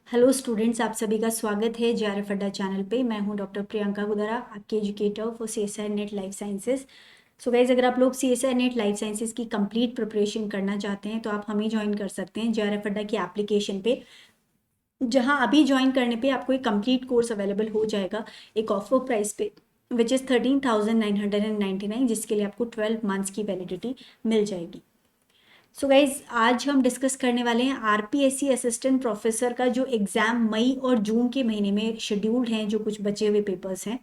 Hello students, आप सभी का स्वागत है जेआरएफ अड्डा चैनल पे। मैं हूं डॉक्टर प्रियंका गुदरा, आपके educator for CSI net life sciences. So guys, अगर आप लोग सीएसआई नेट लाइफ साइंसेज की कंप्लीट प्रिपरेशन करना चाहते हैं तो आप हमें ज्वाइन कर सकते हैं जेआरएफ अड्डा की एप्लीकेशन पे, जहां अभी ज्वाइन करने पे आपको एक कंप्लीट कोर्स अवेलेबल हो जाएगा एक ऑफर प्राइस पे, विच इज़ 13,999, जिसके लिए आपको 12 मंथ्स की वैलिडिटी मिल जाएगी। सो गाइज, आज हम डिस्कस करने वाले हैं आरपीएससी असिस्टेंट प्रोफेसर का जो एग्ज़ाम मई और जून के महीने में शेड्यूल्ड हैं, जो कुछ बचे हुए पेपर्स हैं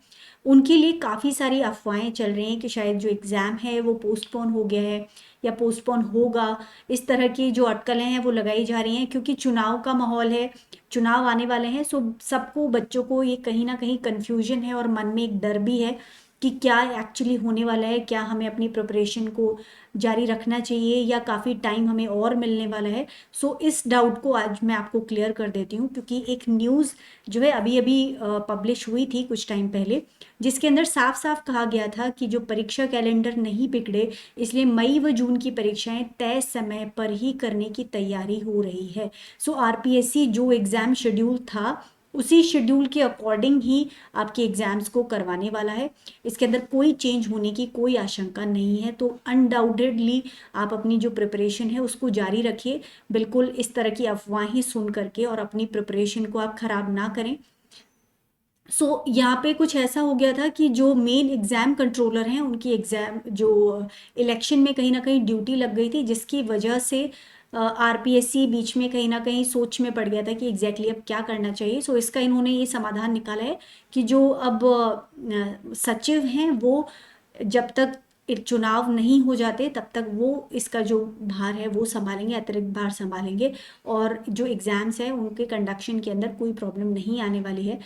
उनके लिए काफ़ी सारी अफवाहें चल रही हैं कि शायद जो एग्ज़ाम है वो पोस्टपोन हो गया है या पोस्टपोन होगा। इस तरह की जो अटकलें हैं वो लगाई जा रही हैं, क्योंकि चुनाव का माहौल है, चुनाव आने वाले हैं। सो सबको, बच्चों को ये कहीं ना कहीं कन्फ्यूजन है और मन में एक डर भी है कि क्या एक्चुअली होने वाला है, क्या हमें अपनी प्रिपरेशन को जारी रखना चाहिए या काफ़ी टाइम हमें और मिलने वाला है। सो इस डाउट को आज मैं आपको क्लियर कर देती हूँ, क्योंकि एक न्यूज़ जो है अभी अभी पब्लिश हुई थी कुछ टाइम पहले, जिसके अंदर साफ साफ कहा गया था कि जो परीक्षा कैलेंडर नहीं बिगड़े, इसलिए मई व जून की परीक्षाएं तय समय पर ही करने की तैयारी हो रही है। सो आरपीएससी जो एग्ज़ाम शेड्यूल था उसी शेड्यूल के अकॉर्डिंग ही आपके एग्ज़ाम्स को करवाने वाला है। इसके अंदर कोई चेंज होने की कोई आशंका नहीं है। तो अनडाउटेडली आप अपनी जो प्रिपरेशन है उसको जारी रखिए, बिल्कुल इस तरह की अफवाहें सुन करके और अपनी प्रिपरेशन को आप खराब ना करें। यहाँ पे कुछ ऐसा हो गया था कि जो मेन एग्ज़ाम कंट्रोलर हैं उनकी एग्ज़ाम जो इलेक्शन में कहीं ना कहीं ड्यूटी लग गई थी, जिसकी वजह से आरपीएससी बीच में कहीं ना कहीं सोच में पड़ गया था कि एग्जैक्टली अब क्या करना चाहिए। इसका इन्होंने ये समाधान निकाला है कि जो अब सचिव हैं वो जब तक चुनाव नहीं हो जाते तब तक वो इसका जो भार है वो संभालेंगे, अतिरिक्त भार संभालेंगे, और जो एग्ज़ाम्स हैं उनके कंडक्शन के अंदर कोई प्रॉब्लम नहीं आने वाली है।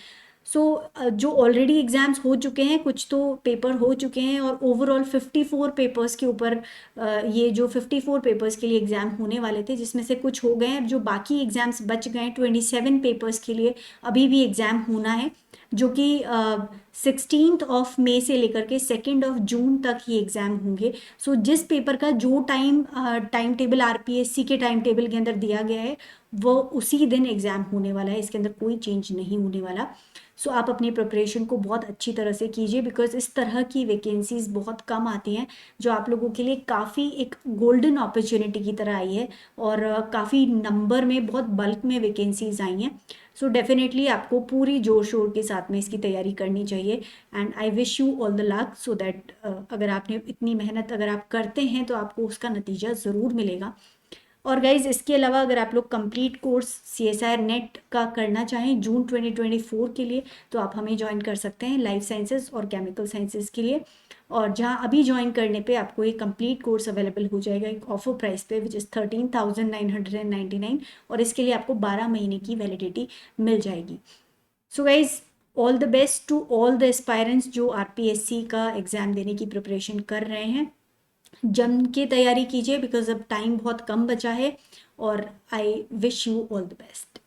जो ऑलरेडी एग्ज़ाम्स हो चुके हैं, कुछ तो पेपर हो चुके हैं, और ओवरऑल 54 पेपर्स के ऊपर ये जो 54 पेपर्स के लिए एग्ज़ाम होने वाले थे, जिसमें से कुछ हो गए हैं। जो बाकी एग्ज़ाम्स बच गए हैं 27 पेपर्स के लिए अभी भी एग्ज़ाम होना है, जो कि 16 मई से लेकर के 2 जून तक ये एग्ज़ाम होंगे। जिस पेपर का जो टाइम टेबल आरपीएससी के टाइम टेबल के अंदर दिया गया है वो उसी दिन एग्ज़ाम होने वाला है, इसके अंदर कोई चेंज नहीं होने वाला। आप अपनी प्रिपरेशन को बहुत अच्छी तरह से कीजिए, बिकॉज इस तरह की वैकेंसीज बहुत कम आती हैं, जो आप लोगों के लिए काफ़ी एक गोल्डन अपॉर्चुनिटी की तरह आई है, और काफ़ी नंबर में बहुत बल्क में वैकेंसीज आई हैं। डेफिनेटली आपको पूरी जोर शोर के साथ में इसकी तैयारी करनी चाहिए, and I wish you all the luck, so that अगर आपने इतनी मेहनत अगर आप करते हैं तो आपको उसका नतीजा ज़रूर मिलेगा। और गाइज, इसके अलावा अगर आप लोग कंप्लीट कोर्स सीएसआई नेट का करना चाहें जून 2024 के लिए, तो आप हमें ज्वाइन कर सकते हैं लाइफ साइंसेज और केमिकल साइंसेज के लिए। और जहां अभी ज्वाइन करने पे आपको एक कंप्लीट कोर्स अवेलेबल हो जाएगा एक ऑफर प्राइस पे, विच इज़ 13,999, और इसके लिए आपको 12 महीने की वैलिडिटी मिल जाएगी। Guys, all the best to all the aspirants जो आरपीएससी का एग्ज़ाम देने की प्रिपरेशन कर रहे हैं। जम के तैयारी कीजिए, बिकॉज अब टाइम बहुत कम बचा है, और I wish you all the best.